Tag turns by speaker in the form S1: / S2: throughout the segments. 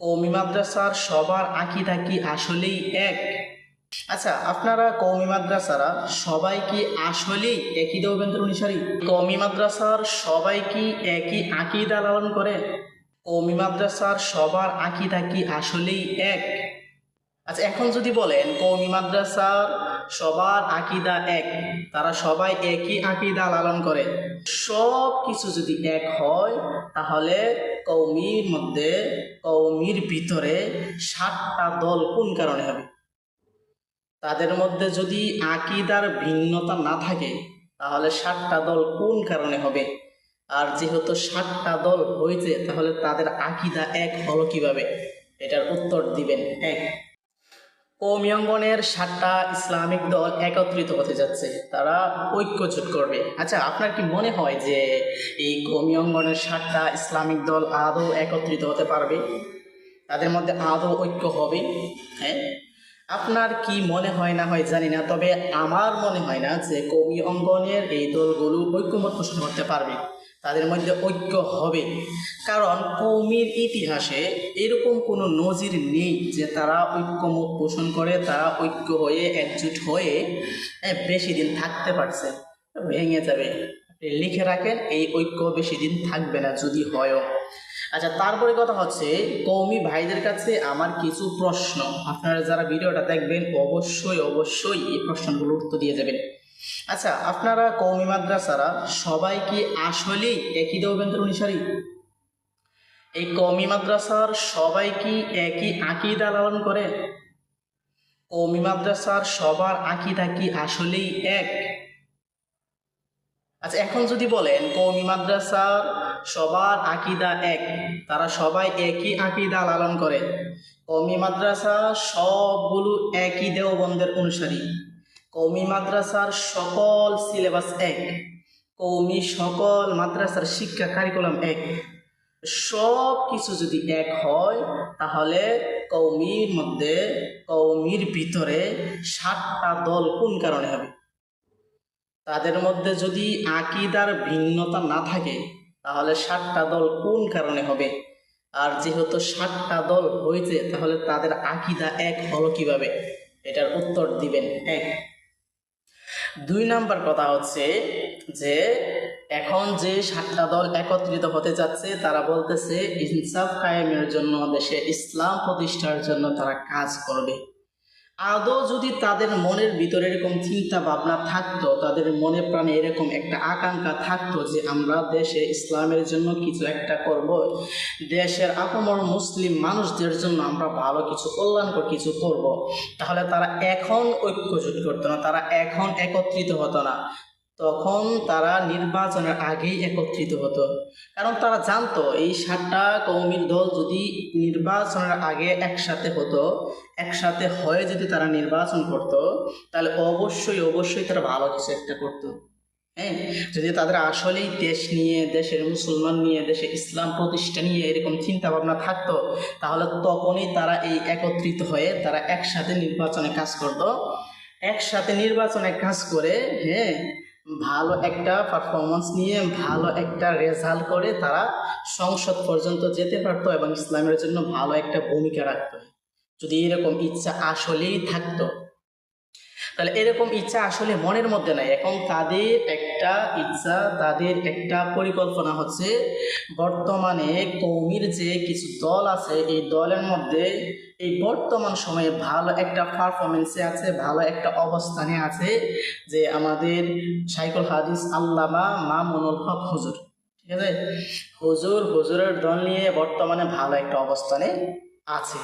S1: কওমি মাদ্রাসার সবার আকীদা কি আসলেই এক? আচ্ছা, আপনারা কওমি মাদ্রাসারা সবাই কি আসলেই একই দেওবন্দের অনুসারী? কওমি মাদ্রাসার সবাই কি একই আকীদা লালন করে? কওমি মাদ্রাসার সবার আকীদা কি আসলেই এক? আচ্ছা, এখন যদি বলেন কওমি মাদ্রাসার সবার আকীদা এক, তারা সবাই একই আকীদা লালন করে, সব কিছু যদি এক হয়, তাহলে কওমির ভিতরে 7টা দল কোন কারণে হবে? তাদের মধ্যে যদি আকীদার ভিন্নতা না থাকে, তাহলে 7টা দল কোন কারণে হবে? আর যেহেতু 7টা দল হয়েছে, তাহলে তাদের আকীদা এক হলো কিভাবে? এটার উত্তর দিবেন এক। কওমি অঙ্গনের 7টা ইসলামিক দল একত্রিত হতে যাচ্ছে, তারা ঐক্যজোট করবে। আচ্ছা, আপনার কি মনে হয় যে এই কওমি অঙ্গনের 7টা ইসলামিক দল আদৌ একত্রিত হতে পারবে? তাদের মধ্যে আদৌ ঐক্য হবে? হ্যাঁ, আপনার কি মনে হয় না হয় জানি না, তবে আমার মনে হয় না যে কওমি অঙ্গনের এই দলগুলো ঐক্যমত পোষণ করতে পারবে, তাদের মধ্যে ঐক্য হবে। কারণ কওমির ইতিহাসে এরকম কোনো নজির নেই যে তারা ঐক্যমত পোষণ করে, তারা ঐক্য হয়ে একজোট হয়ে বেশি দিন থাকতে পারছে। ভেঙে যাবে, লিখে রাখেন, এই ঐক্য বেশি দিন থাকবে না যদি হয়ও। আচ্ছা, তারপরে কথা হচ্ছে কওমি ভাইদের কাছে আমার কিছু প্রশ্ন, আপনারা যারা ভিডিওটা দেখবেন অবশ্যই এই প্রশ্নগুলোর উত্তর দিয়ে যাবেন। আচ্ছা, আপনারা কওমি মাদ্রাসারা সবাই কি আসলেই একই দেওবন্দের অনুসারী? এই কওমি মাদ্রাসার সবাই কি একই আকীদা লালন করে? কওমি মাদ্রাসার সবার আকীদা কি আসলেই এক? আচ্ছা, এখন যদি বলেন কওমি মাদ্রাসার সবার আকীদা এক, তারা সবাই একই আকীদা লালন করে, কওমি মাদ্রাসা সবগুলো একই দেওবন্দের অনুসারী, কওমি মাদ্রাসার সকল সিলেবাস এক, কওমি সকল মাদ্রাসার শিক্ষা কারিকুলাম এক, সব কিছু যদি এক হয়, তাহলে কওমির ভিতরে 7টা দল কোন কারণে হবে? তাদের মধ্যে যদি আকীদার ভিন্নতা না থাকে, তাহলে 7টা দল কোন কারণে হবে? আর যেহেতু 7টা দল হয়েছে, তাহলে তাদের আকীদা এক হলো কিভাবে? এটার উত্তর দিবেন এক। 2 নাম্বার কথা হচ্ছে যে এখন যে 7টা দল একত্রিত হতে যাচ্ছে, তারা বলতেছে ইনসাফ কায়েমের জন্য, দেশে ইসলাম প্রতিষ্ঠার জন্য তারা কাজ করবে। আদৌ যদি তাদের মনের ভিতরে এরকম চিন্তা ভাবনা থাকতো, তাদের মনে প্রাণে এরকম একটা আকাঙ্ক্ষা থাকতো যে আমরা দেশে ইসলামের জন্য কিছু একটা করব, দেশের আপামর মুসলিম মানুষদের জন্য আমরা ভালো কিছু কল্যাণকর কিছু করব, তাহলে তারা এখন ঐক্যজোট করতো না, তারা এখন একত্রিত হতো না, তখন তারা নির্বাচনের আগেই একত্রিত হতো। কারণ তারা জানতো এই 7টা কওমির দল যদি নির্বাচনের আগে একসাথে হতো, একসাথে হয়ে যদি তারা নির্বাচন করত, তাহলে অবশ্যই তারা ভালো কিছু একটা করতো। হ্যাঁ, যদি তাদের আসলেই দেশ নিয়ে, দেশের মুসলমান নিয়ে, দেশে ইসলাম প্রতিষ্ঠা নিয়ে এরকম চিন্তা ভাবনা থাকতো, তাহলে তখনই তারা এই একত্রিত হয়ে তারা একসাথে নির্বাচনে কাজ করতো। একসাথে নির্বাচনে কাজ করে, হ্যাঁ, ভালো একটা পারফরমেন্স নিয়ে ভালো একটা রেজাল্ট করে তারা সংসদ পর্যন্ত যেতে পারতো এবং ইসলামের জন্য ভালো একটা ভূমিকা রাখতো, যদি এরকম ইচ্ছা আসলেই থাকতো। তাহলে এরকম ইচ্ছা আসলে মনের মধ্যে নাই। এখন তাদের একটা ইচ্ছা, তাদের একটা পরিকল্পনা হচ্ছে বর্তমানে কওমির যে কিছু দল আছে, এই দলের মধ্যে এই বর্তমান সময়ে ভালো একটা পারফরমেন্সে আছে, ভালো একটা অবস্থানে আছে যে আমাদের শাইখুল হাদিস আল্লামা মামুনুল হক হুজুর, ঠিক আছে, হুজুরের দল নিয়ে বর্তমানে ভালো একটা অবস্থানে আছে।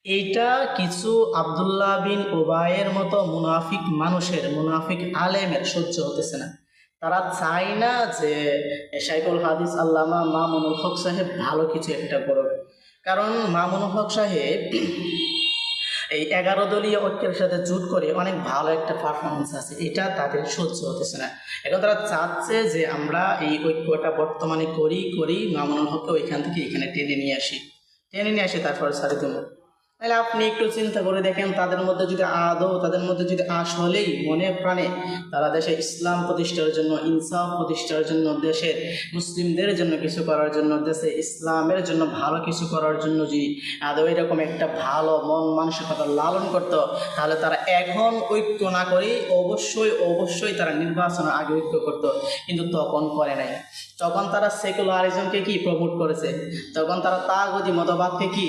S1: এইটা কিছু আব্দুল্লাহ বিন উবাইয়ের মতো মুনাফিক আলেমের সহ্য হতেছে না। তারা চায় না যে শাইখুল হাদিস আল্লামা মামুনুল হক সাহেব ভালো কিছু একটা করবে। কারণ মামুনুল হক সাহেব এই 11 দলীয় ঐক্যের সাথে জোট করে অনেক ভালো একটা পারফরমেন্স আছে, এটা তাদের সহ্য হতেছে না। এখন তারা চাচ্ছে যে আমরা এই ঐক্যটা বর্তমানে করি মামুনুল হককে ওইখান থেকে এখানে টেনে নিয়ে আসি, তারপরে ছাড়ি দেবো। তাহলে আপনি একটু চিন্তা করে দেখেন, তাদের মধ্যে যদি আসলেই মনে প্রাণে তারা দেশে ইসলাম প্রতিষ্ঠার জন্য, ইনসাফ প্রতিষ্ঠার জন্য, দেশের মুসলিমদের জন্য কিছু করার জন্য, দেশে ইসলামের জন্য ভালো কিছু করার জন্য যদি আদৌ এরকম একটা ভালো মন মানসিকতা লালন করতো, তাহলে তারা এখন ঐক্য না করেই অবশ্যই তারা নির্বাচনের আগে ঐক্য করতো। কিন্তু তখন করে নাই। তখন তারা সেকুলারিজমকে কি প্রমোট করেছে, তখন তারা তাগুতি মতবাদকে কি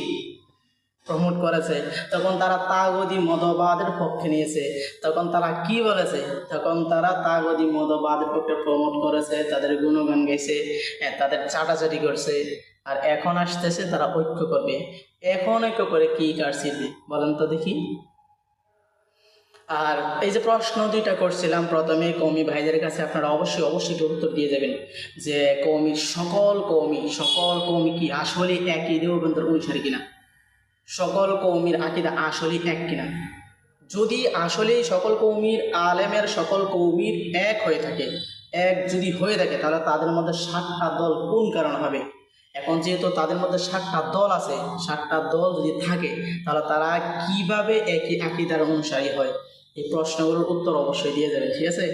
S1: প্রমোট করেছে, তখন তারা তাগুতি মতবাদের পক্ষে নিয়েছে। তখন তারা কি বলেছে, তখন তারা তাগুতি মতবাদের পক্ষে প্রমোট করেছে, তাদের গুণগান গেছে, তাদের চাটাচাটি করছে। আর এখন আসতেছে তারা ঐক্য করবে। এখন ঐক্য করে কি কারছিবে বলেন তো দেখি। আর এই যে প্রশ্ন দুইটা করছিলাম প্রথমে কওমি ভাইদের কাছে, আপনারা অবশ্যই একটু উত্তর দিয়ে যাবেন যে সকল কওমি কি আসলে একই দেওবন্দের অনুসারী কিনা, সকল কওমির আকীদা আসলে এক কিনা। যদি আসলে সকল কওমির আলেমের সকল কওমির এক হয়ে থাকে, তাহলে তাদের মধ্যে 7টা দল কোন কারণ হবে? এখন যেহেতু তাদের মধ্যে 7টা দল আছে, 7টা দল যদি থাকে তাহলে তারা কিভাবে একই আকীদার অনুসারী হয়? এই প্রশ্নগুলোর উত্তর অবশ্যই দিয়ে যাবেন, ঠিক আছে।